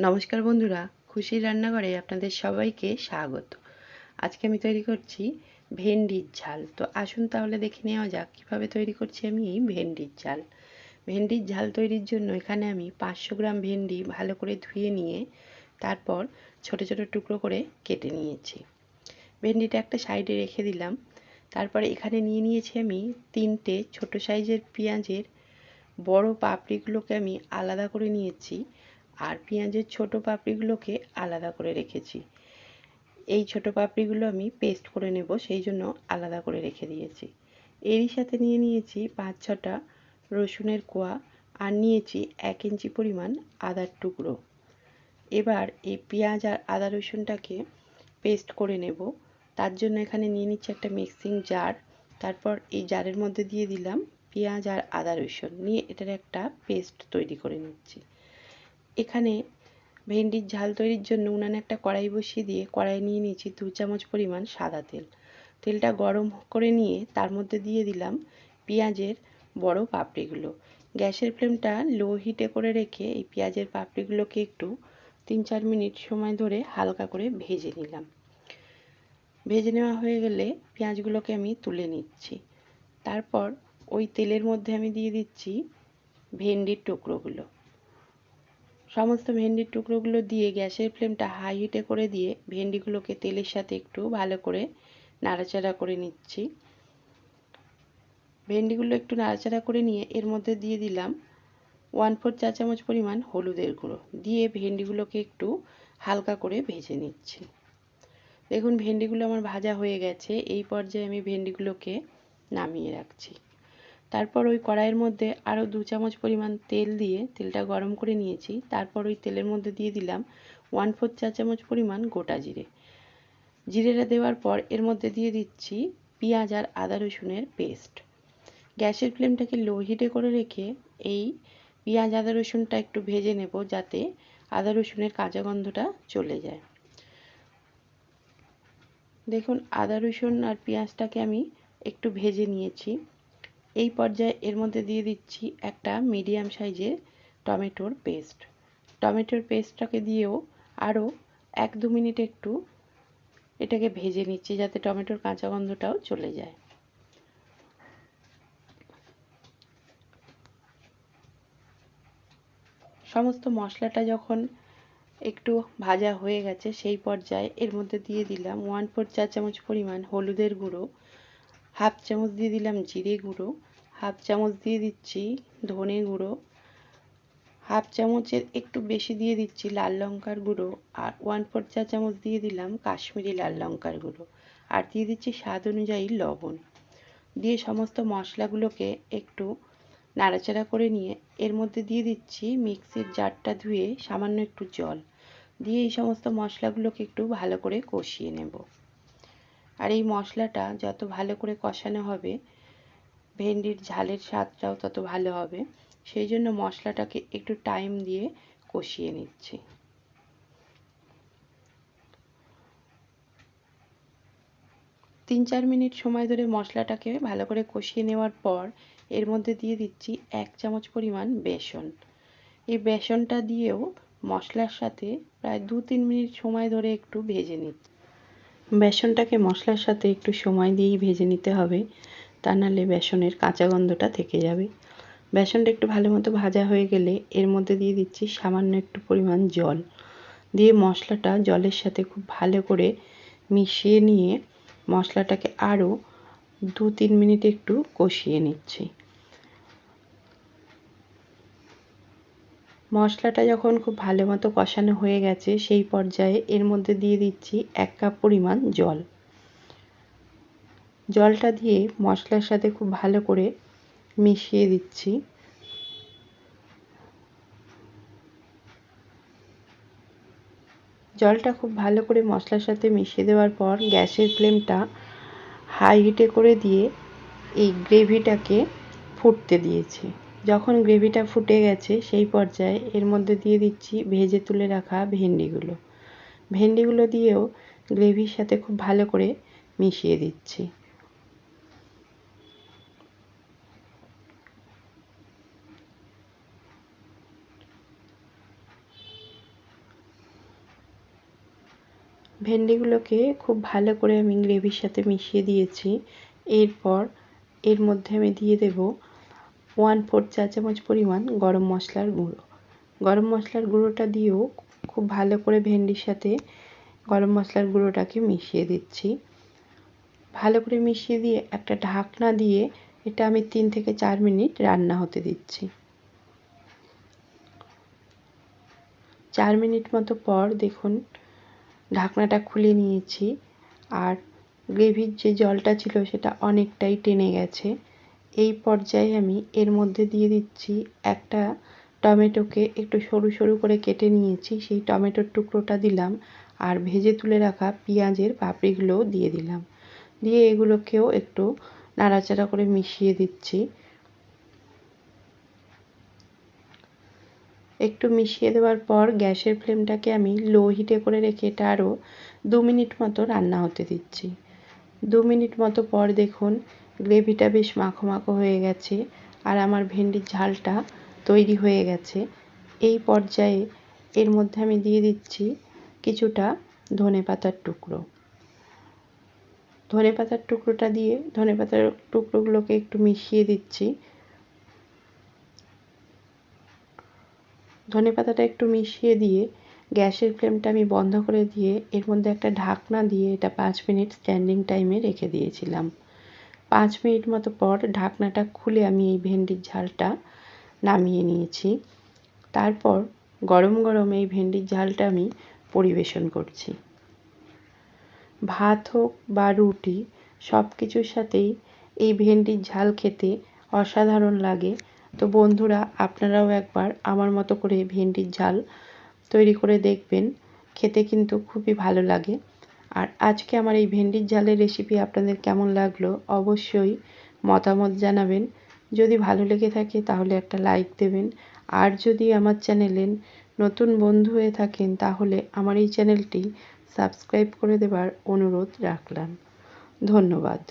নমস্কার বন্ধুরা, খুশির রান্নাঘরে আপনাদের সবাইকে স্বাগত। আজকে আমি তৈরি করছি ভেন্ডির ঝাল। তো আসুন তাহলে দেখে নেওয়া যাক কীভাবে তৈরি করছি আমি এই ভেন্ডির ঝাল। ভেন্ডির ঝাল তৈরির জন্য এখানে আমি 500 গ্রাম ভেন্ডি ভালো করে ধুয়ে নিয়ে তারপর ছোট ছোট টুকরো করে কেটে নিয়েছি। ভেন্ডিটা একটা সাইডে রেখে দিলাম। তারপরে এখানে নিয়ে নিয়েছি আমি 3টে ছোট সাইজের পেঁয়াজের বড় পাপড়িগুলোকে আমি আলাদা করে নিয়েছি, আর পেঁয়াজের ছোট পাপড়িগুলোকে আলাদা করে রেখেছি। এই ছোট পাপড়িগুলো আমি পেস্ট করে নেব, সেই জন্য আলাদা করে রেখে দিয়েছি। এরই সাথে নিয়ে নিয়েছি 5-6টা রসুনের কোয়া, আর নিয়েছি 1 ইঞ্চি পরিমাণ আদার টুকরো। এবার এই পেঁয়াজ আর আদা রসুনটাকে পেস্ট করে নেব। তার জন্য এখানে নিয়ে নিচ্ছি একটা মিক্সিং জার। তারপর এই জারের মধ্যে দিয়ে দিলাম পেঁয়াজ আর আদা রসুন, নিয়ে এটার একটা পেস্ট তৈরি করে নিচ্ছি। এখানে ভেন্ডির ঝাল তৈরির জন্য উনানে একটা কড়াই বসিয়ে দিয়ে কড়াই নিয়ে নিয়েছি 2 চামচ পরিমাণ সাদা তেল। তেলটা গরম করে নিয়ে তার মধ্যে দিয়ে দিলাম পেঁয়াজের বড় পাপড়িগুলো। গ্যাসের ফ্লেমটা লো হিটে করে রেখে এই পেঁয়াজের পাপড়িগুলোকে একটু 3-4 মিনিট সময় ধরে হালকা করে ভেজে নিলাম। ভেজে নেওয়া হয়ে গেলে পেঁয়াজগুলোকে আমি তুলে নিচ্ছি। তারপর ওই তেলের মধ্যে আমি দিয়ে দিচ্ছি ভেন্ডির টুকরোগুলো। সমস্ত ভেন্ডির টুকরোগুলো দিয়ে গ্যাসের ফ্লেমটা হাই হিটে করে দিয়ে ভেন্ডিগুলোকে তেলের সাথে একটু ভালো করে নাড়াচাড়া করে নিচ্ছি। ভেন্ডিগুলো একটু নাড়াচাড়া করে নিয়ে এর মধ্যে দিয়ে দিলাম 1/4 চা চামচ পরিমাণ হলুদের গুঁড়ো, দিয়ে ভেন্ডিগুলোকে একটু হালকা করে ভেজে নিচ্ছি। দেখুন ভেন্ডিগুলো আমার ভাজা হয়ে গেছে। এই পর্যায়ে আমি ভেন্ডিগুলোকে নামিয়ে রাখছি। তারপর ওই কড়াইয়ের মধ্যে আরও 2 চামচ পরিমাণ তেল দিয়ে তেলটা গরম করে নিয়েছি। তারপর ওই তেলের মধ্যে দিয়ে দিলাম 1/4 চা চামচ পরিমাণ গোটা জিরে। জিরেটা দেওয়ার পর এর মধ্যে দিয়ে দিচ্ছি পেঁয়াজ আর আদা রসুনের পেস্ট। গ্যাসের ফ্লেমটাকে লো হিটে করে রেখে এই পেঁয়াজ আদা রসুনটা একটু ভেজে নেব, যাতে আদা রসুনের কাঁচা গন্ধটা চলে যায়। দেখুন আদা রসুন আর পেঁয়াজটাকে আমি একটু ভেজে নিয়েছি। এই পর্যায়ে এর মধ্যে দিয়ে দিচ্ছি একটা মিডিয়াম সাইজের টমেটোর পেস্ট। টমেটোর পেস্টটাকে দিয়েও আরও 1-2 মিনিট একটু এটাকে ভেজে নিচ্ছি, যাতে টমেটোর কাঁচা গন্ধটাও চলে যায়। সমস্ত মশলাটা যখন একটু ভাজা হয়ে গেছে সেই পর্যায়ে এর মধ্যে দিয়ে দিলাম 1/4 চা চামচ পরিমাণ হলুদের গুঁড়ো, 1/2 চামচ দিয়ে দিলাম জিরে গুঁড়ো, 1/2 চামচ দিয়ে দিচ্ছি ধনে গুঁড়ো, 1/2 চামচের একটু বেশি দিয়ে দিচ্ছি লাল লঙ্কার গুঁড়ো, আর 1/4 চা চামচ দিয়ে দিলাম কাশ্মীরি লাল লঙ্কার গুঁড়ো, আর দিয়ে দিচ্ছি স্বাদ অনুযায়ী লবণ। দিয়ে সমস্ত মশলাগুলোকে একটু নাড়াচাড়া করে নিয়ে এর মধ্যে দিয়ে দিচ্ছি মিক্সির জারটা ধুয়ে সামান্য একটু জল দিয়ে এই সমস্ত মশলাগুলোকে একটু ভালো করে কষিয়ে নেব। আর এই মশলাটা যত ভালো করে কষানো হবে ভেন্ডির ঝালের স্বাদটাও তত ভালো হবে, সেই জন্য মশলাটাকে একটু টাইম দিয়ে কষিয়ে নিচ্ছি। তিন চার মিনিট সময় ধরে মশলাটাকে ভালো করে কষিয়ে নেওয়ার পর এর মধ্যে দিয়ে দিচ্ছি 1 চামচ পরিমাণ বেসন। এই বেসনটা দিয়েও মশলার সাথে প্রায় 2-3 মিনিট সময় ধরে একটু ভেজে নিচ্ছি। বেসনটাকে মশলার সাথে একটু সময় দিয়েই ভেজে নিতে হবে, তা নাহলে বেসনের কাঁচা গন্ধটা থেকে যাবে। বেসনটা একটু ভালো মতো ভাজা হয়ে গেলে এর মধ্যে দিয়ে দিচ্ছি সামান্য একটু পরিমাণ জল, দিয়ে মশলাটা জলের সাথে খুব ভালো করে মিশিয়ে নিয়ে মশলাটাকে আরও 2-3 মিনিট একটু কষিয়ে নিচ্ছি। মশলাটা যখন খুব ভালো মতো কষানো হয়ে গেছে সেই পর্যায়ে এর মধ্যে দিয়ে দিচ্ছি 1 কাপ পরিমাণ জল। জলটা দিয়ে মশলার সাথে খুব ভালো করে মিশিয়ে দিচ্ছি। জলটা খুব ভালো করে মশলার সাথে মিশিয়ে দেওয়ার পর গ্যাসের ফ্লেমটা হাই হিটে করে দিয়ে এই গ্রেভিটাকে ফুটতে দিয়েছি। যখন গ্রেভিটা ফুটে গেছে সেই পর্যায়ে এর মধ্যে দিয়ে দিচ্ছি ভেজে তুলে রাখা ভেন্ডিগুলো। ভেন্ডিগুলো দিয়েও গ্রেভির সাথে খুব ভালো করে মিশিয়ে দিচ্ছি। ভেন্ডিগুলোকে খুব ভালো করে আমি গ্রেভির সাথে মিশিয়ে দিয়েছি। এরপর এর মধ্যে আমি দিয়ে দেব 1/4 চা চামচ পরিমাণ গরম মশলার গুঁড়ো। গরম মশলার গুঁড়োটা দিয়েও খুব ভালো করে ভেন্ডির সাথে গরম মশলার গুঁড়োটাকে মিশিয়ে দিচ্ছি। ভালো করে মিশিয়ে দিয়ে একটা ঢাকনা দিয়ে এটা আমি 3 থেকে 4 মিনিট রান্না হতে দিচ্ছি। 4 মিনিট মতো পর দেখুন ঢাকনাটা খুলে নিয়েছি, আর গ্রেভির যে জলটা ছিল সেটা অনেকটাই টেনে গেছে। এই পর্যায়ে আমি এর মধ্যে দিয়ে দিচ্ছি একটা টমেটোকে একটু সরু সরু করে কেটে নিয়েছি, সেই টমেটোর টুকরোটা দিলাম, আর ভেজে তুলে রাখা পেঁয়াজের পাপড়িগুলোও দিয়ে দিলাম। দিয়ে এগুলোকেও একটু নাড়াচাড়া করে মিশিয়ে দিচ্ছি। একটু মিশিয়ে দেওয়ার পর গ্যাসের ফ্লেমটাকে আমি লো হিটে করে রেখে এটা আরও 2 মিনিট মতো রান্না হতে দিচ্ছি। 2 মিনিট মতো পর দেখুন গ্রেভিটা বেশ মাখো মাখো হয়ে গেছে, আর আমার ভেন্ডির ঝালটা তৈরি হয়ে গেছে। এই পর্যায়ে এর মধ্যে আমি দিয়ে দিচ্ছি কিছুটা ধনেপাতার টুকরো। ধনেপাতার টুকরোটা দিয়ে ধনেপাতার টুকরোগুলোকে একটু মিশিয়ে দিচ্ছি। ধনেপাতাটা একটু মিশিয়ে দিয়ে গ্যাসের ফ্লেমটা আমি বন্ধ করে দিয়ে এর মধ্যে একটা ঢাকনা দিয়ে এটা 5 মিনিট স্ট্যান্ডিং টাইমে রেখে দিয়েছিলাম। 5 মিনিট মতো পর ঢাকনাটা খুলে আমি এই ভেন্ডির ঝালটা নামিয়ে নিয়েছি। তারপর গরম গরম এই ভেন্ডির ঝালটা আমি পরিবেশন করছি। ভাত হোক বা রুটি, সব কিছুর সাথেই এই ভেন্ডির ঝাল খেতে অসাধারণ লাগে। তো বন্ধুরা, আপনারাও একবার আমার মতো করে ভেন্ডির ঝাল তৈরি করে দেখবেন, খেতে কিন্তু খুবই ভালো লাগে। আর আজকে আমার এই ভেন্ডির ঝালের রেসিপি আপনাদের কেমন লাগলো অবশ্যই মতামত জানাবেন। যদি ভালো লেগে থাকে তাহলে একটা লাইক দেবেন, আর যদি আমার চ্যানেলে নতুন বন্ধু হয়ে থাকেন তাহলে আমার এই চ্যানেলটি সাবস্ক্রাইব করে দেবার অনুরোধ রাখলাম। ধন্যবাদ।